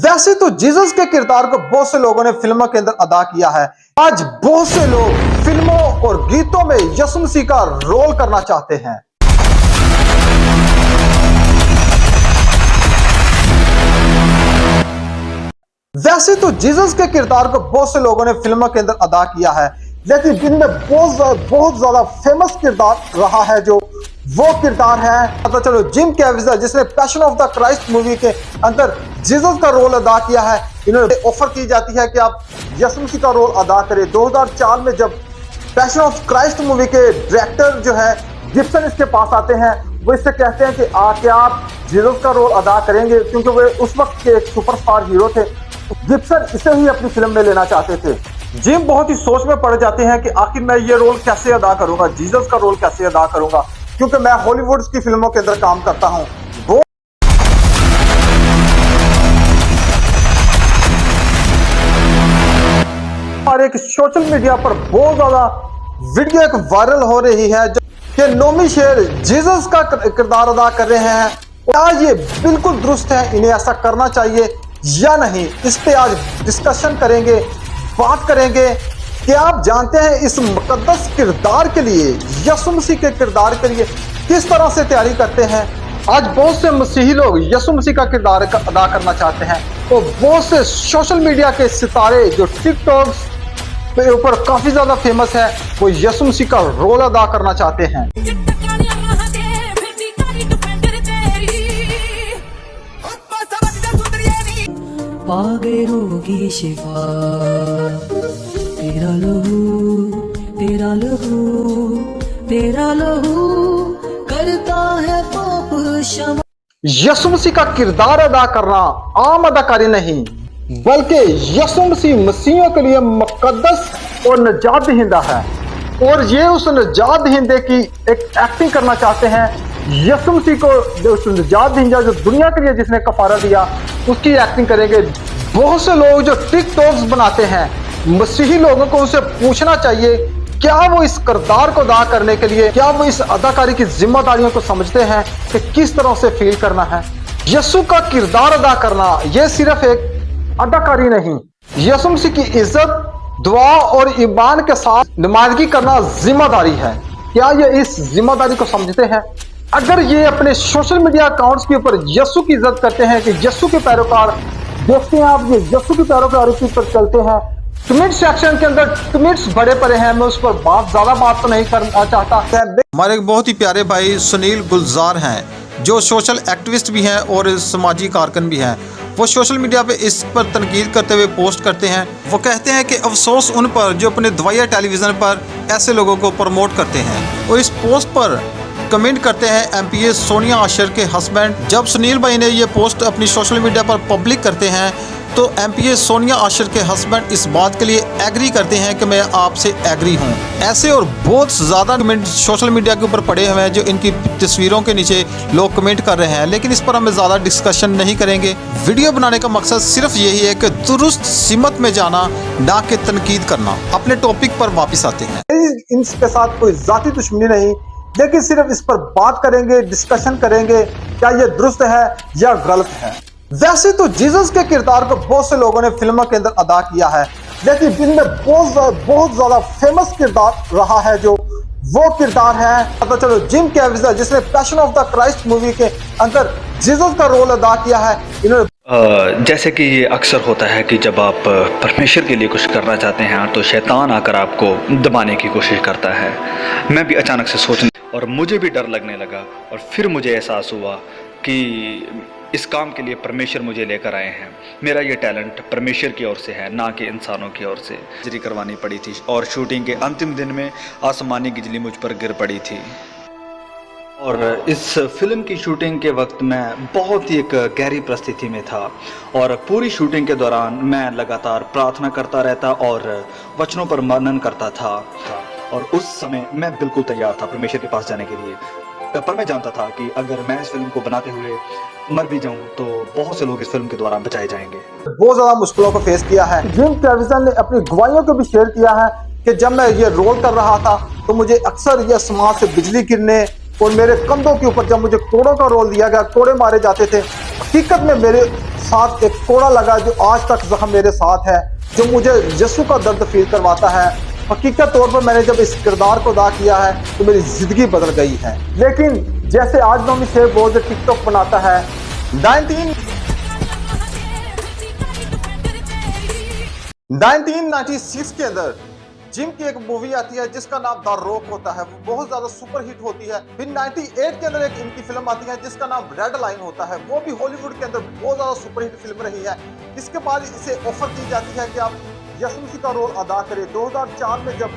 वैसे तो जीसस के किरदार को बहुत से लोगों ने फिल्मों के अंदर अदा किया है। आज बहुत से लोग फिल्मों और गीतों में यीशु मसीह का रोल करना चाहते हैं। वैसे तो जीसस के किरदार को बहुत से लोगों ने फिल्मों के अंदर अदा किया है, लेकिन जिनमें बहुत ज्यादा फेमस किरदार रहा है जो वो किरदार है पता चलो जिम कैविजर, जिसने passion of the Christ movie के अंदर जीसस का रोल अदा किया है। इन्होंने ऑफर की जाती है कि आप यीशु मसीह का रोल अदा करें। 2004 में जब पैशन ऑफ क्राइस्ट मूवी के डायरेक्टर जो है गिब्सन इसके पास आते हैं, वो इससे कहते हैं कि क्या आप जीसस का रोल अदा करेंगे, क्योंकि वे उस वक्त के एक सुपरस्टार हीरो थे। गिब्सन इसे ही अपनी फिल्म में लेना चाहते थे। जिम बहुत ही सोच में पड़ जाते हैं कि आखिर मैं ये रोल कैसे अदा करूंगा, जीसस का रोल कैसे अदा करूंगा, क्योंकि मैं हॉलीवुड की फिल्मों के अंदर काम करता हूं। और एक सोशल मीडिया पर बहुत ज्यादा वीडियो एक वायरल हो रही है कि नोमी शेर जीसस का किरदार अदा कर रहे हैं। क्या ये बिल्कुल दुरुस्त है, इन्हें ऐसा करना चाहिए या नहीं, इस पे आज डिस्कशन करेंगे, बात करेंगे। क्या आप जानते हैं इस मुकद्दस किरदार के लिए, यीशु मसीह के किरदार के लिए किस तरह से तैयारी करते हैं। आज बहुत से मसीही लोग यीशु मसीह का किरदार अदा करना चाहते हैं, तो बहुत से सोशल मीडिया के सितारे जो टिकटॉक के ऊपर काफी ज्यादा फेमस है, वो यीशु मसीह का रोल अदा करना चाहते हैं। पागे रोगी शिफा, तेरा लहू तेरा लहू तेरा लहू करता है पाप क्षमा। यीशु मसीह का किरदार अदा करना आम अदाकारी नहीं, बल्कि यीशु मसीह मसीहियों के लिए मुकद्दस और निजात दहिंदा है, और ये उस निजात दहिंदे की एक एक्टिंग करना चाहते हैं। यीशु मसीह को उस निजात दहिंदा जो दुनिया के लिए जिसने कफारा दिया, उसकी एक्टिंग करेंगे। बहुत से लोग जो टिकटॉक्स बनाते हैं, मसीही लोगों को उनसे पूछना चाहिए क्या वो इस किरदार को अदा करने के लिए, क्या वो इस अदाकारी की जिम्मेदारियों को समझते हैं कि किस तरह से फील करना है। यीशु का किरदार अदा करना यह सिर्फ एक अदाकारी नहीं, यीशु मसीह की इज्जत, दुआ और ईमान के साथ नुमाइंदगी करना जिम्मेदारी है। क्या ये इस जिम्मेदारी को समझते हैं? अगर ये अपने सोशल मीडिया अकाउंट्स के ऊपर यीशु की इज्जत करते हैं कि यीशु के पैरोकार, देखते हैं आप ये यीशु की पैरोकारी पर चलते हैं, कमेंट सेक्शन के अंदर कमेंट्स बड़े पड़े हैं, मैं उस पर ज्यादा बात तो नहीं करना चाहता। हमारे एक बहुत ही प्यारे भाई सुनील गुलजार हैं, जो सोशल एक्टिविस्ट भी हैं और समाजी कारकुन भी हैं। वो सोशल मीडिया पे इस पर तनकीद करते हुए पोस्ट करते हैं। वो कहते हैं कि अफसोस उन पर जो अपने दवाइया टेलीविज़न पर ऐसे लोगों को प्रमोट करते हैं। और इस पोस्ट पर कमेंट करते हैं एमपीए सोनिया आशर के हस्बैंड। जब सुनील भाई ने ये पोस्ट अपनी सोशल मीडिया पर पब्लिक करते हैं, तो एमपीए सोनिया आशर के हस्बैंड इस बात के लिए एग्री करते हैं कि मैं आपसे एग्री हूं। ऐसे और बहुत ज़्यादा कमेंट सोशल मीडिया के ऊपर पड़े हुए हैं जो इनकी तस्वीरों के नीचे लोग कमेंट कर रहे हैं, लेकिन इस पर हम ज़्यादा डिस्कशन नहीं करेंगे। वीडियो बनाने का मकसद सिर्फ यही है कि दुरुस्त सिमत में जाना, ना कि तनकीद करना। अपने टॉपिक पर वापस आते हैं। इनके साथ कोई जाती दुश्मनी नहीं, लेकिन सिर्फ इस पर बात करेंगे, डिस्कशन करेंगे क्या ये दुरुस्त है या गलत है। वैसे तो जीसस के किरदार को बहुत से लोगों ने फिल्मों के अंदर अदा किया है, लेकिन जिनमें बहुत ज्यादा फेमस किरदार रहा है जो वो किरदार है पता चलो जिम कैविजर, जिसने passion of the Christ movie के अंदर जीसस का रोल अदा किया है। इन्होंने जैसे कि ये अक्सर होता है कि जब आप परमेश्वर के लिए कुछ करना चाहते हैं तो शैतान आकर आपको दबाने की कोशिश करता है। मैं भी अचानक से सोचने और मुझे भी डर लगने लगा, और फिर मुझे एहसास हुआ कि इस काम के लिए परमेश्वर मुझे लेकर आए हैं। मेरा ये टैलेंट परमेश्वर की ओर से है, ना कि इंसानों की ओर से। सर्जरी करवानी पड़ी थी और शूटिंग के अंतिम दिन में आसमानी बिजली मुझ पर गिर पड़ी थी। और इस फिल्म की शूटिंग के वक्त मैं बहुत ही एक गहरी परिस्थिति में था, और पूरी शूटिंग के दौरान मैं लगातार प्रार्थना करता रहता और वचनों पर मनन करता था। और उस समय मैं बिल्कुल तैयार था परमेश्वर के पास जाने के लिए, पर मैं जानता था कि अगर मैं इस फिल्म को बनाते हुए मर भी जाऊं तो बहुत से लोग इस फिल्म के द्वारा बचाए जाएंगे। बहुत ज्यादा मुश्किलों को फेस किया है। जिम कैविजर ने अपनी गवाहियों को भी शेयर किया है कि जब मैं ये रोल कर रहा था तो मुझे अक्सर ये आसमान से बिजली गिरने और मेरे कंधों के ऊपर जब मुझे कोड़ों का रोल दिया गया, कोड़े मारे जाते थे। हकीकत में मेरे साथ एक कोड़ा लगा जो आज तक जख्म मेरे साथ है, जो मुझे यीशु का दर्द फील करवाता है। हकीकत तौर पर मैंने जब इस किरदार को अदा किया है तो मेरी जिंदगी बदल गई है। लेकिन जैसे आज नोमी शेर वो जो टिकटॉक बनाता है 1996 के अंदर जिम की एक मूवी आती है जिसका नाम द रॉक होता है, वो बहुत ज्यादा सुपर हिट होती है। फिर 98 के अंदर एक इनकी फिल्म आती है जिसका नाम रेड लाइन होता है, वो भी हॉलीवुड के अंदर बहुत ज्यादा सुपर हिट फिल्म रही है। इसके बाद इसे ऑफर की जाती है कि आप यीशु मसीह का रोल अदा करें। 2004 में जब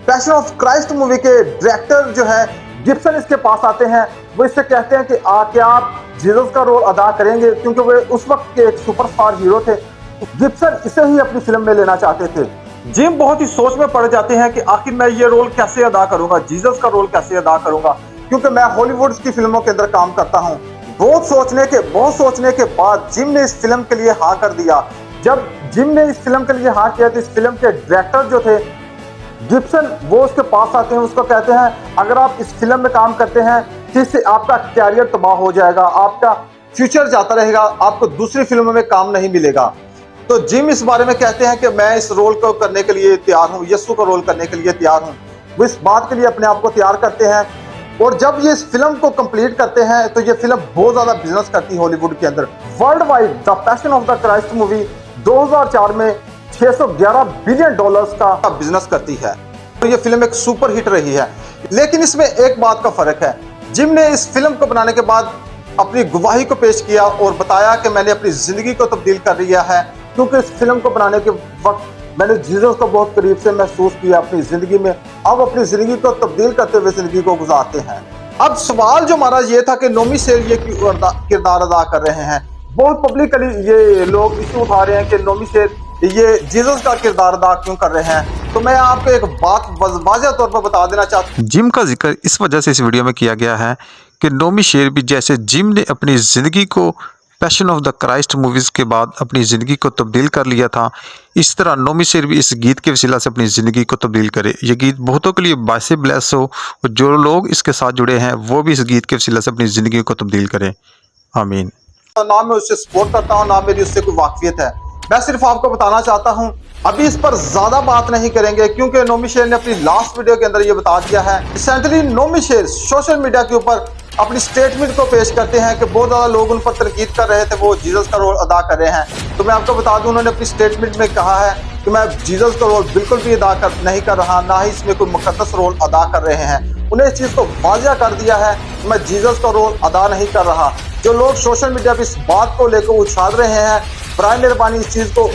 पैशन ऑफ क्राइस्ट मूवी के डायरेक्टर जो है गिब्सन इसके पास आते हैं, वो इससे कहते हैं कि क्या आप जीसस का रोल अदा करेंगे, क्योंकि वे उस वक्त के एक सुपरस्टार हीरो थे। गिब्सन इसे ही अपनी फिल्म में लेना चाहते थे। जिम बहुत ही सोच में पड़ जाते हैं कि आखिर मैं ये रोल कैसे अदा करूंगा, जीसस का रोल कैसे अदा करूंगा, क्योंकि मैं हॉलीवुड की फिल्मों के अंदर काम करता हूं। बहुत सोचने के बाद जिम ने इस फिल्म के लिए हाँ कर दिया। जब जिम ने इस फिल्म के लिए हाँ किया तो इस फिल्म के डायरेक्टर जो थे गिब्सन, वो उसके पास आते हैं, उसको कहते हैं अगर आप इस फिल्म में काम करते हैं तो इससे आपका कैरियर तबाह हो जाएगा, आपका फ्यूचर जाता रहेगा, आपको दूसरी फिल्मों में काम नहीं मिलेगा। तो जिम इस बारे में कहते हैं कि मैं इस रोल को करने के लिए तैयार हूँ, यीशु का रोल करने के लिए तैयार हूँ। वो इस बात के लिए अपने आप को तैयार करते हैं और जब ये इस फिल्म को कंप्लीट करते हैं तो ये फिल्म बहुत ज्यादा बिजनेस करती है हॉलीवुड के अंदर। World wide the passion of the Christ movie 2004 में $611 बिलियन का बिजनेस करती है। तो ये फिल्म एक सुपर हिट रही है। लेकिन इसमें एक बात का फर्क है, जिम ने इस फिल्म को बनाने के बाद अपनी गवाही को पेश किया और बताया कि मैंने अपनी जिंदगी को तब्दील कर लिया है, क्योंकि इस फिल्म को बनाने के वक्त मैंने जीसस को बहुत करीब से महसूस किया अपनी जिंदगी में। अब अपनी जिंदगी को तब्दील करते हुए जिंदगी को गुजारते हैं। अब सवाल जो हमारा ये था कि नोमी शेर ये किरदार अदा कर रहे हैं, बहुत पब्लिकली ये लोग इशू उठा रहे हैं कि नोमी शेर ये जीसस का किरदार अदा क्यों कर रहे हैं। तो मैं आपको एक बात वाज़ेह तौर पर बता देना चाहता हूँ। जिम का जिक्र इस वजह से इस वीडियो में किया गया है कि नोमी शेर भी जैसे जिम ने अपनी ज़िंदगी को passion of the Christ movies के बाद अपनी ज़िंदगी को तब्दील कर लिया था, इस तरह नोमी शेर भी इस गीत के वसीला से अपनी ज़िंदगी को तब्दील करे। ये गीत बहुतों के लिए बायस ब्लेस हो और जो लोग इसके साथ जुड़े हैं वो भी इस गीत के वसीला से अपनी ज़िंदगी को तब्दील करें। आमीन। ना मैं उससे सपोर्ट करता हूँ, ना मेरी उससे कोई वाकफियत है। मैं सिर्फ आपको बताना चाहता हूँ, अभी इस पर ज्यादा बात नहीं करेंगे क्योंकि नोमी शेर ने अपनी लास्ट वीडियो के अंदर ये बता दिया है। रिसेंटली नोमी शेर सोशल मीडिया के ऊपर अपनी स्टेटमेंट को पेश करते हैं कि बहुत ज्यादा लोग उन पर तनकीद कर रहे थे, वो जीसस का रोल अदा कर रहे हैं। तो मैं आपको बता दूं, उन्होंने अपनी स्टेटमेंट में कहा है कि मैं जीसस का रोल बिल्कुल भी नहीं कर रहा, ना ही इसमें कोई मुकद्दस रोल अदा कर रहे हैं। उन्हें इस चीज को वाज़ेह कर दिया है कि मैं जीसस का रोल अदा नहीं कर रहा। जो लोग सोशल मीडिया पर इस बात को लेकर उछाल रहे हैं, बराए मेहरबानी इस चीज को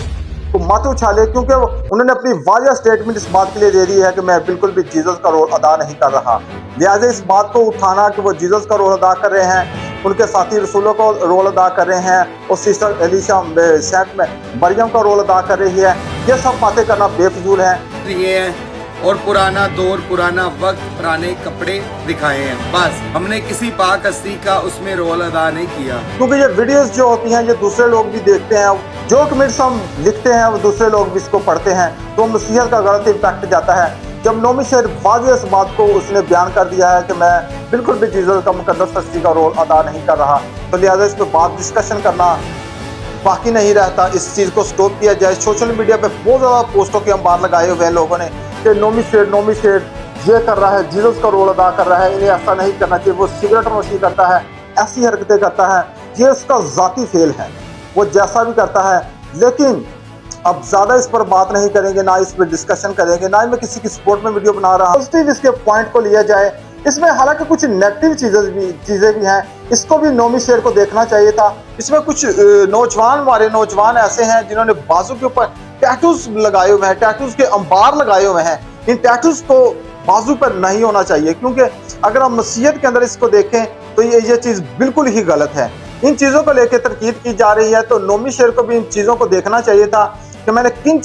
मत उछाले, क्योंकि उन्होंने अपनी वाज़ेह स्टेटमेंट इस बात के लिए दे दी है कि मैं बिल्कुल भी जीसस का रोल अदा नहीं कर रहा। लिहाजा इस बात को उठाना कि वो जीसस का रोल अदा कर रहे हैं, उनके साथी रसूलों का रोल अदा कर रहे हैं और सिस्टर एलिशा सेंट में मरियम का रोल अदा कर रही है, ये सब बातें करना बेफजूल है। ये है और पुराना दौर, पुराना वक्त, पुराने कपड़े दिखाए हैं, बस हमने किसी पाक हस्ती का उसमें रोल अदा नहीं किया। क्योंकि ये वीडियोस जो होती हैं ये दूसरे लोग भी देखते हैं, जो कमेंट्स हम लिखते हैं वो दूसरे लोग भी इसको पढ़ते हैं, तो मसीहत का गलत इम्पैक्ट जाता है। जब नोमी शेर वाज़ेह इस बात को उसने बयान कर दिया है कि मैं बिल्कुल भी जीसस का मुकद्दस हस्ती का रोल अदा नहीं कर रहा, तो लिहाजा इस पर बात डिस्कशन करना बाकी नहीं रहता। इस चीज़ को स्टॉप किया जाए। सोशल मीडिया पे बहुत ज़्यादा पोस्टों के अंबार लगाए हुए हैं लोगों ने कि नोमी शेर ये कर रहा है, जीसस का रोल अदा कर रहा है, इन्हें ऐसा नहीं करना चाहिए, वो सिगरेट नोशी करता है, ऐसी हरकतें करता है, ये उसका ज़ाती फेल है, वो जैसा भी करता है। लेकिन अब ज़्यादा इस पर बात नहीं करेंगे, ना इस पर डिस्कशन करेंगे, ना ही मैं किसी की सपोर्ट में वीडियो बना रहा हूँ। पॉजिटिव इसके पॉइंट को लिया जाए। इसमें हालांकि कुछ नेगेटिव चीज़ें भी हैं, इसको भी नोमी शेर को देखना चाहिए था। इसमें कुछ हमारे नौजवान ऐसे हैं जिन्होंने बाजू के ऊपर टैटूज लगाए हुए हैं, टैटूज के अंबार लगाए हुए हैं। इन टैटूज को बाजू पर नहीं होना चाहिए, क्योंकि अगर हम मसीहत के अंदर इसको देखें तो ये चीज़ बिल्कुल ही गलत है। इन चीज़ों को लेकर तनकीद की जा रही है, तो नोमी शेर को भी इन चीज़ों को देखना चाहिए था कि मैंने किन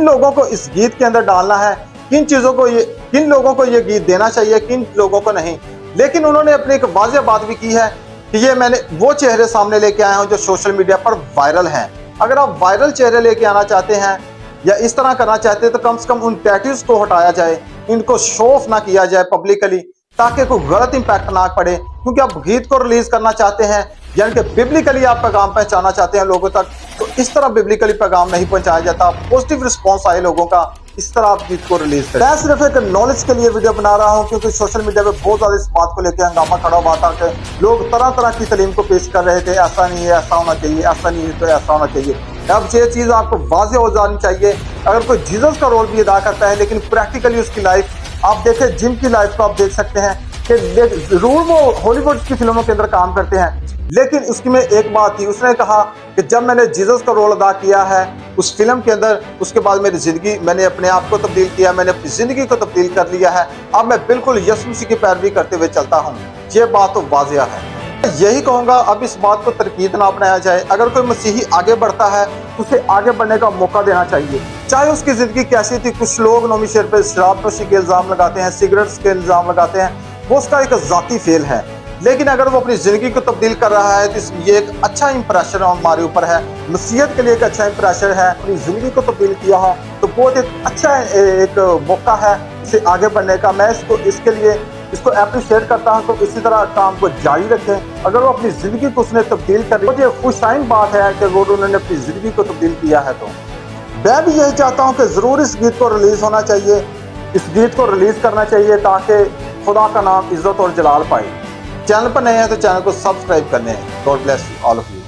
लोगों को इस गीत के अंदर डालना है, किन लोगों को ये गीत देना चाहिए, किन लोगों को नहीं। लेकिन उन्होंने अपनी एक वाज़ेह बात भी की है कि ये मैंने वो चेहरे सामने लेके आया हूँ जो सोशल मीडिया पर वायरल हैं। अगर आप वायरल चेहरे लेके आना चाहते हैं या इस तरह करना चाहते हैं तो कम से कम उन टैटूज को हटाया जाए, इनको शो ऑफ ना किया जाए पब्लिकली, ताकि कोई गलत इंपैक्ट ना पड़े। क्योंकि आप गीत को रिलीज करना चाहते हैं, यानी कि बिब्लिकली आप पैगाम पहुंचाना चाहते हैं लोगों तक, तो इस तरह बिब्लिकली पैगाम नहीं पहुंचाया जाता। पॉजिटिव रिस्पॉन्स आए लोगों का, इस तरह आप गीत को रिलीज करें। मैं सिर्फ एक नॉलेज के लिए वीडियो बना रहा हूं, क्योंकि सोशल मीडिया पे बहुत ज्यादा इस बात को लेकर हंगामा खड़ा हुआ था कि लोग तरह तरह की तालीम को पेश कर रहे थे, ऐसा नहीं है ऐसा होना चाहिए, ऐसा नहीं है तो ऐसा होना चाहिए। अब ये चीज़ आपको वाज़ेह हो जानी चाहिए। अगर कोई जीसस का रोल भी अदा करता है, लेकिन प्रैक्टिकली उसकी लाइफ आप देखें, जिम की लाइफ को आप देख सकते हैं कि जरूर वो हॉलीवुड की फिल्मों के अंदर काम करते हैं, लेकिन उसकी में एक बात थी, उसने कहा कि जब मैंने जीसस का रोल अदा किया है उस फिल्म के अंदर, उसके बाद मेरी ज़िंदगी, मैंने अपने आप को तब्दील किया, मैंने अपनी ज़िंदगी को तब्दील कर लिया है, अब मैं बिल्कुल यीशु मसीह की पैरवी करते हुए चलता हूँ। ये बात तो वाज़ेह है। यही कहूँगा, अब इस बात को तरकीद ना अपनाया जाए। अगर कोई मसीही आगे बढ़ता है तो उसे आगे बढ़ने का मौका देना चाहिए, चाहे उसकी ज़िंदगी कैसी थी। कुछ लोग नौमी शेर पर शराब नोशी के इल्ज़ाम लगाते हैं, सिगरेट्स के इल्ज़ाम लगाते हैं, वो उसका एक ज़ाती फेल है। लेकिन अगर वो अपनी ज़िंदगी को तब्दील कर रहा है तो ये एक अच्छा इंप्रेशन हमारे ऊपर है, मसीहत के लिए एक अच्छा इंप्रेशन है। अपनी ज़िंदगी को तब्दील किया है तो बहुत एक अच्छा एक मौका है इसे आगे बढ़ने का। मैं इसके लिए इसको अप्रिशिएट करता हूं, तो इसी तरह काम को जारी रखें। अगर वो अपनी ज़िंदगी को उसने तब्दील कर ली, तो ये खुशाइन बात है कि वो उन्होंने अपनी ज़िंदगी को तब्दील किया है। तो मैं भी यही चाहता हूं कि ज़रूर इस गीत को रिलीज़ होना चाहिए, इस गीत को रिलीज़ करना चाहिए, ताकि खुदा का नाम इज़्ज़त और जलाल पाए। चैनल पर नए हैं तो चैनल को सब्सक्राइब करने हैं। God bless all of you.